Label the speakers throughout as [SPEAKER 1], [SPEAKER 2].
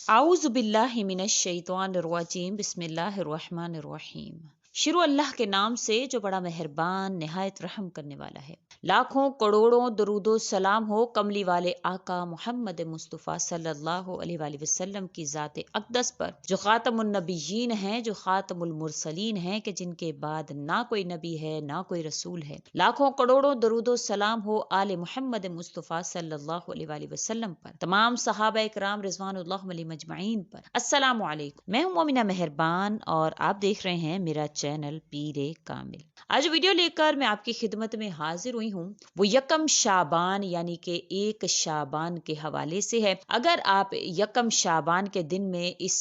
[SPEAKER 1] आऊज़ु बिल्लाहि मिनश शैतानिर रजीम बिस्मिल्लाहिर रहमानिर रहीम। शुरू अल्लाह के नाम से जो बड़ा मेहरबान निहायत रहम करने वाला है। लाखों करोड़ों दरूदो सलाम हो कमली वाले आका मोहम्मद मुस्तफ़ा सल्लल्लाहु अलैहि वसल्लम की ज़ात अक़दस पर जो ख़ातमुन नबिय्यीन हैं, जो ख़ातमुल मुरसलीन हैं, कि जिनके बाद ना कोई नबी है ना कोई रसूल है। लाखों करोड़ों दरूदो सलाम हो आले मोहम्मद मुस्तफ़ा सल्लल्लाहु अलैहि वसल्लम पर, तमाम सहाबा इकराम रिज़वानुल्लाह अलैहिम अजमईन पर। अस्सलामु अलैकुम। मैं हूं मोमिना मेहरबान और आप देख रहे हैं मेरा चैनल पीरे कामिल। आज वीडियो लेकर मैं आपकी खिदमत में हाजिर हुई हूँ वो यकम शाबान यानी कि 1 शाबान के हवाले से है। अगर आप यकम शाबान के दिन में इस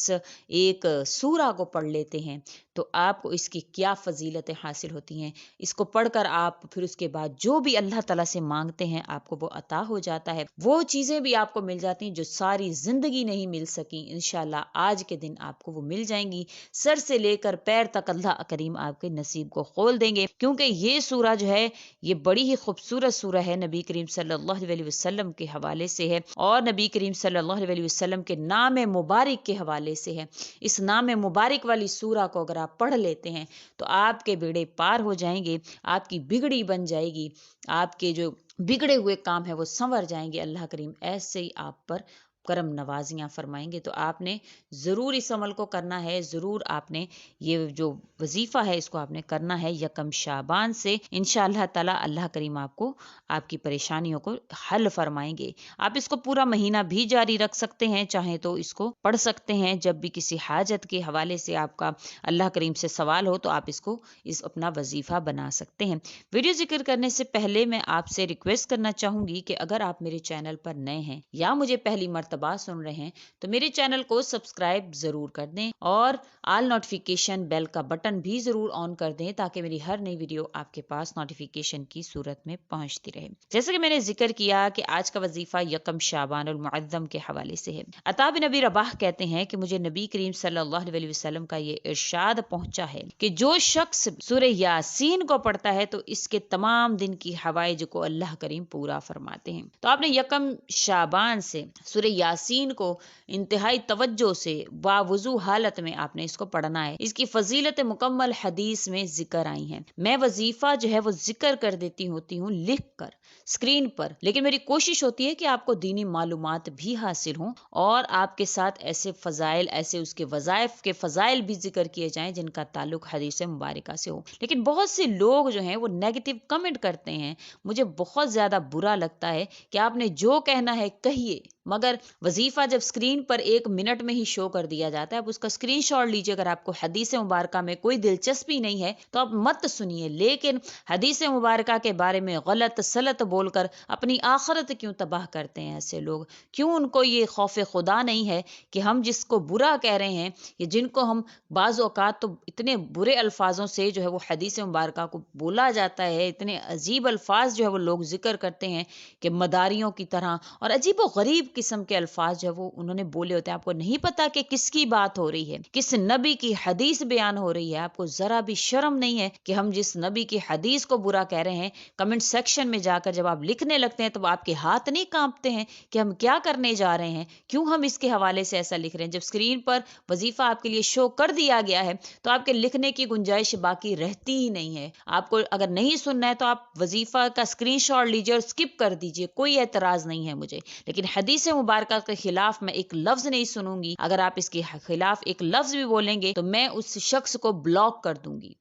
[SPEAKER 1] एक सूरा को पढ़ लेते हैं तो आपको इसकी क्या फजीलतें हासिल होती हैं। इसको पढ़कर आप फिर उसके बाद जो भी अल्लाह ताला से मांगते हैं आपको वो अता हो जाता है। वो चीज़ें भी आपको मिल जाती हैं जो सारी ज़िंदगी नहीं मिल सकी, इंशाल्लाह आज के दिन आपको वो मिल जाएंगी। सर से लेकर पैर तक अल्लाह करीम आपके नसीब को खोल देंगे, क्योंकि ये सूरा जो है ये बड़ी ही खूबसूरत सूरा है। नबी करीम सल्लल्लाहु अलैहि वसल्लम के हवाले से है और नबी करीम सल्लल्लाहु अलैहि वसल्लम के नाम मुबारक के हवाले से है। इस नाम मुबारक वाली सूरा को अगर आप पढ़ लेते हैं तो आपके बेड़े पार हो जाएंगे, आपकी बिगड़ी बन जाएगी, आपके जो बिगड़े हुए काम है वो संवर जाएंगे। अल्लाह करीम ऐसे ही आप पर करम नवाजियां फरमाएंगे। तो आपने ज़रूर इस अमल को करना है, ज़रूर आपने ये जो वजीफ़ा है इसको आपने करना है यकम शाबान से। इंशाअल्लाह ताला अल्लाह करीम आपको आपकी परेशानियों को हल फरमाएंगे। आप इसको पूरा महीना भी जारी रख सकते हैं, चाहे तो इसको पढ़ सकते हैं। जब भी किसी हाजत के हवाले से आपका अल्लाह करीम से सवाल हो तो आप इसको इस अपना वजीफ़ा बना सकते हैं। वीडियो जिक्र करने से पहले मैं आपसे रिक्वेस्ट करना चाहूँगी कि अगर आप मेरे चैनल पर नए हैं या मुझे पहली मर्तबा सुन रहे हैं तो मेरे चैनल को सब्सक्राइब ज़रूर कर दें और आल नोटिफिकेशन बेल का बटन भी ज़रूर ऑन कर दें ताकि मेरी हर नई वीडियो आपके पास नोटिफिकेशन की सूरत में पहुंचती रहे। जैसे कि मैंने जिक्र किया कि आज का वजीफ़ा यकम शाबान उल मुअज़्ज़म के हवाले से है। अता बिन नबी रबाह कहते हैं कि मुझे नबी करीम सल्लल्लाहु अलैहि वसल्लम का ये इरशाद पहुंचा है कि जो शख्स सूरह यासीन को पढ़ता है तो इसके तमाम दिन की हवाइज को अल्लाह करीम पूरा फरमाते हैं। तो आपने यकम शाबान से सूरह यासीन को इंतहाई तवज्जो से बावुजू हालत में आपने इसको पढ़ना है। इसकी फजीलत मुकम्मल हदीस में जिक्र आई हैं। मैं वजीफा जो है वो जिक्र कर देती होती हूँ लिख कर स्क्रीन पर, लेकिन मेरी कोशिश होती है कि आपको दीनी मालूमात भी हासिल हों और आपके साथ ऐसे फजाइल, ऐसे उसके वज़ाइफ के फजाइल भी जिक्र किए जाएं जिनका ताल्लुक हदीस मुबारका से हो। लेकिन बहुत से लोग जो हैं वो नेगेटिव कमेंट करते हैं। मुझे बहुत ज्यादा बुरा लगता है कि आपने जो कहना है कहिए, मगर वजीफा जब स्क्रीन पर 1 मिनट में ही शो कर दिया जाता है, आप उसका स्क्रीनशॉट लीजिए। अगर आपको हदीस मुबारका में कोई दिलचस्पी नहीं है तो आप मत सुनिए, लेकिन हदीस मुबारका के बारे में गलत सलत बोलकर अपनी आखिरत क्यों तबाह करते हैं ऐसे लोग? क्यों उनको ये खौफ खुदा नहीं है कि हम जिसको बुरा कह रहे हैं या जिनको हम बाज़ औक़ात तो इतने बुरे अल्फाजों से जो है वो हदीस मुबारका को बोला जाता है, इतने अजीब अल्फाज जो है वो लोग जिक्र करते हैं कि मदारियों की तरह, और अजीब व गरीब किस्म के अल्फाज जो है वो उन्होंने बोले होते हैं। आपको नहीं पता कि किसकी बात हो रही है, किस नबी की हदीस बयान हो रही है। आपको जरा भी शर्म नहीं है कि हम जिस नबी की हदीस को बुरा कह रहे हैं, कमेंट सेक्शन में जाकर जब आप लिखने लगते हैं तो आपके हाथ नहीं कांपते हैं कि हम क्या करने जा रहे हैं, क्यों हम इसके हवाले से ऐसा लिख रहे हैं? जब स्क्रीन पर वजीफा आपके लिए शो कर दिया गया है तो आपके लिखने की गुंजाइश बाकी रहती ही नहीं है। आपको अगर नहीं सुनना है तो आप वजीफा का स्क्रीनशॉट लीजिए और स्किप कर दीजिए, कोई एतराज नहीं है मुझे। लेकिन हदीस मुबारका के खिलाफ मैं एक लफ्ज नहीं सुनूंगी। अगर आप इसके खिलाफ एक लफ्ज भी बोलेंगे तो मैं उस शख्स को ब्लॉक कर दूंगी।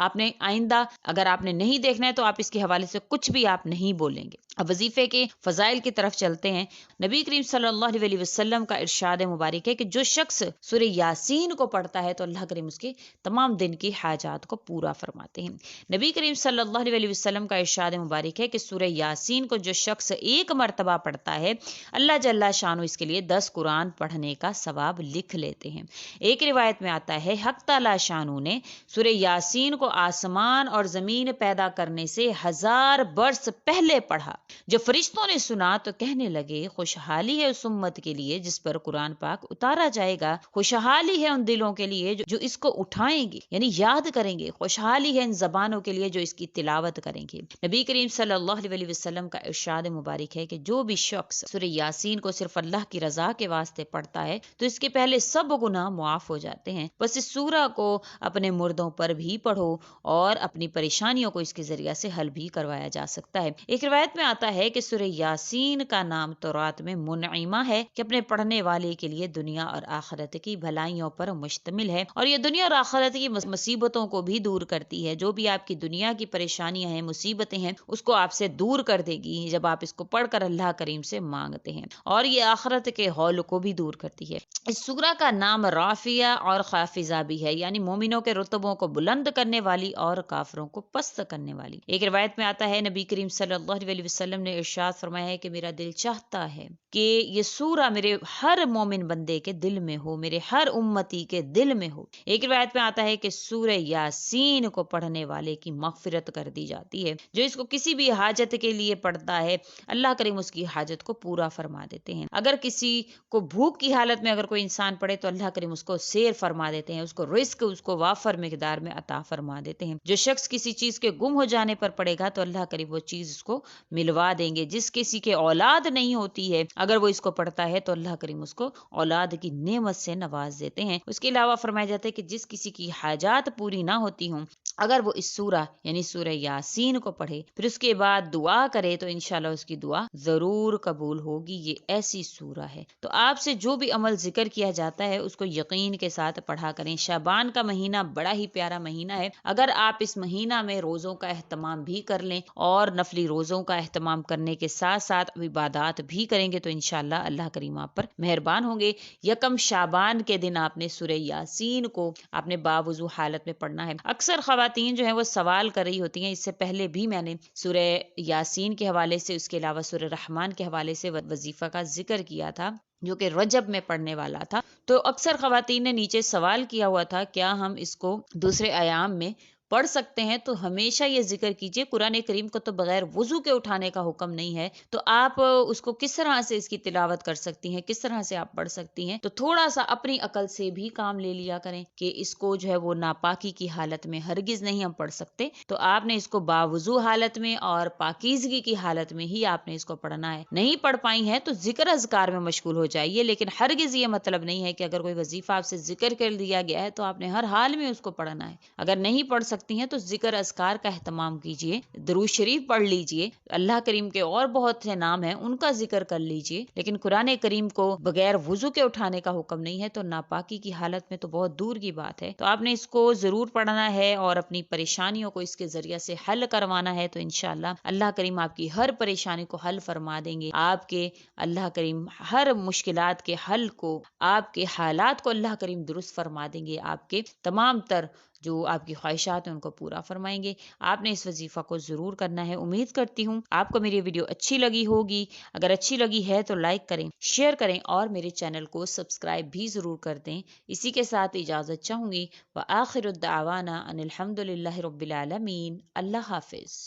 [SPEAKER 1] आपने आइंदा अगर आपने नहीं देखना है तो आप इसके हवाले से कुछ भी आप नहीं बोलेंगे। अब वजीफे के फजाइल की तरफ चलते हैं। नबी करीम सल्लल्लाहु अलैहि वसल्लम का इरशाद मुबारक है कि जो शख्स सूरह यासीन को पढ़ता है तो अल्लाह करीम उसके तमाम दिन की हाजात को पूरा फरमाते हैं। नबी करीम सल्लल्लाहु अलैहि वसल्लम का इरशाद मुबारक है कि सूरह यासीन को जो शख्स 1 मरतबा पढ़ता है अल्लाह जल्ला शानो इसके लिए 10 कुरान पढ़ने का सवाब लिख लेते हैं। एक रिवायत में आता है हक ताला शानू ने सूरह यासीन को آسمان اور زمین پیدا کرنے سے 1000 برس پہلے پڑھا۔ جب فرشتوں نے سنا تو کہنے لگے خوشحالی ہے اس امت کے لیے جس پر قرآن پاک اتارا جائے گا، خوشحالی ہے ان دلوں کے لیے جو اس کو اٹھائیں گے یعنی یاد کریں گے، خوشحالی ہے ان زبانوں کے لیے جو اس کی تلاوت کریں گے۔ نبی کریم صلی اللہ علیہ وسلم کا ارشاد مبارک ہے کہ جو بھی شخص سورہ یاسین کو صرف اللہ کی رضا کے واسطے پڑھتا ہے تو اس کے پہلے سب گناہ معاف ہو جاتے ہیں۔ بس اس سورہ کو اپنے مردوں پر بھی پڑھو اور اپنی پریشانیوں کو اس کے ذریعہ سے حل بھی کروایا جا سکتا ہے۔ ایک روایت میں آتا ہے کہ سورہ یاسین کا نام تورات میں منعمہ ہے کہ اپنے پڑھنے والے کے لیے دنیا اور آخرت کی بھلائیوں پر مشتمل ہے، اور یہ دنیا اور آخرت کی مصیبتوں کو بھی دور کرتی ہے۔ جو بھی آپ کی دنیا کی پریشانیاں ہیں، مصیبتیں ہیں، اس کو آپ سے دور کر دے گی جب آپ اس کو پڑھ کر اللہ کریم سے مانگتے ہیں، اور یہ آخرت کے ہول کو بھی دور کرتی ہے۔ اس سورہ کا نام رافعہ اور خافضہ بھی ہے، یعنی مومنوں کے رتبوں کو بلند کرنے والی اور کافروں کو پست کرنے والی۔ ایک روایت میں آتا ہے نبی کریم صلی اللہ علیہ وسلم نے ارشاد فرمایا ہے کہ میرا دل چاہتا ہے کہ یہ سورہ میرے ہر مومن بندے کے دل میں ہو، میرے ہر امتی کے دل میں ہو۔ ایک روایت میں آتا ہے کہ سورہ یاسین کو پڑھنے والے کی مغفرت کر دی جاتی ہے۔ جو اس کو کسی بھی حاجت کے لیے پڑھتا ہے اللہ کریم اس کی حاجت کو پورا فرما دیتے ہیں۔ اگر کسی کو بھوک کی حالت میں اگر کوئی انسان پڑھے تو اللہ کریم اس کو سیر فرما دیتے ہیں، اس کو رزق اس کو وافر مقدار میں عطا فرما دیتے ہیں۔ جو شخص کسی چیز کے گم ہو جانے پر پڑے گا تو اللہ کریم وہ چیز اس کو ملوا دیں گے۔ جس کسی کے اولاد نہیں ہوتی ہے اگر وہ اس کو پڑھتا ہے تو اللہ کریم اس کو اولاد کی نعمت سے نواز دیتے ہیں۔ اس کے علاوہ فرمایا جاتا ہے کہ جس کسی کی حاجات پوری نہ ہوتی ہوں اگر وہ اس سورہ یعنی سورہ یاسین کو پڑھے پھر اس کے بعد دعا کرے تو انشاءاللہ اس کی دعا ضرور قبول ہوگی۔ یہ ایسی سورہ ہے تو آپ سے جو بھی عمل ذکر کیا جاتا ہے اس کو یقین کے ساتھ پڑھا کریں۔ شعبان کا مہینہ بڑا ہی پیارا مہینہ ہے، اگر آپ اس مہینہ میں روزوں کا اہتمام بھی کر لیں اور نفلی روزوں کا اہتمام کرنے کے ساتھ ساتھ عبادات بھی کریں گے تو انشاءاللہ اللہ کریم آپ پر مہربان ہوں گے۔ یکم شعبان کے دن آپ نے سورہ یاسین کو آپ نے باوضو حالت میں پڑھنا ہے۔ اکثر خواتین جو ہیں وہ سوال کر رہی ہوتی ہیں، اس سے پہلے بھی میں نے سورہ یاسین کے حوالے سے اس کے علاوہ سورہ رحمان کے حوالے سے وظیفہ کا ذکر کیا تھا جو کہ رجب میں پڑھنے والا تھا، تو اکثر خواتین نے نیچے سوال کیا ہوا تھا کیا ہم اس کو دوسرے ایام میں پڑھ سکتے ہیں؟ تو ہمیشہ یہ ذکر کیجئے قرآن کریم کو تو بغیر وضو کے اٹھانے کا حکم نہیں ہے، تو آپ اس کو کس طرح سے اس کی تلاوت کر سکتی ہیں، کس طرح سے آپ پڑھ سکتی ہیں؟ تو تھوڑا سا اپنی عقل سے بھی کام لے لیا کریں کہ اس کو جو ہے وہ ناپاکی کی حالت میں ہرگز نہیں ہم پڑھ سکتے، تو آپ نے اس کو باوضو حالت میں اور پاکیزگی کی حالت میں ہی آپ نے اس کو پڑھنا ہے۔ نہیں پڑھ پائی ہیں تو ذکر اذکار میں مشغول ہو جائیے، لیکن ہرگز یہ مطلب نہیں ہے کہ اگر کوئی وظیفہ آپ سے ذکر کر دیا گیا ہے تو آپ نے ہر حال میں اس کو پڑھنا ہے۔ اگر نہیں پڑھ سکتی ہیں تو ذکر اذکار کا اہتمام کیجئے، درود شریف پڑھ لیجئے، اللہ کریم کے اور بہت سے نام ہیں ان کا ذکر کر لیجئے، لیکن قرآن کریم کو بغیر وضو کے اٹھانے کا حکم نہیں ہے، تو ناپاکی کی حالت میں تو بہت دور کی بات ہے۔ تو آپ نے اس کو ضرور پڑھنا ہے اور اپنی پریشانیوں کو اس کے ذریعے سے حل کروانا ہے، تو انشاءاللہ اللہ کریم آپ کی ہر پریشانی کو حل فرما دیں گے۔ آپ کے اللہ کریم ہر مشکلات کے حل کو، آپ کے حالات کو اللہ کریم درست فرما دیں گے، آپ کے تمام تر جو آپ کی خواہشات ہیں ان کو پورا فرمائیں گے۔ آپ نے اس وظیفہ کو ضرور کرنا ہے۔ امید کرتی ہوں آپ کو میری ویڈیو اچھی لگی ہوگی، اگر اچھی لگی ہے تو لائک کریں، شیئر کریں اور میرے چینل کو سبسکرائب بھی ضرور کر دیں۔ اسی کے ساتھ اجازت چاہوں گی، وآخر الدعوانا ان الحمد للہ رب العالمین۔ اللہ حافظ۔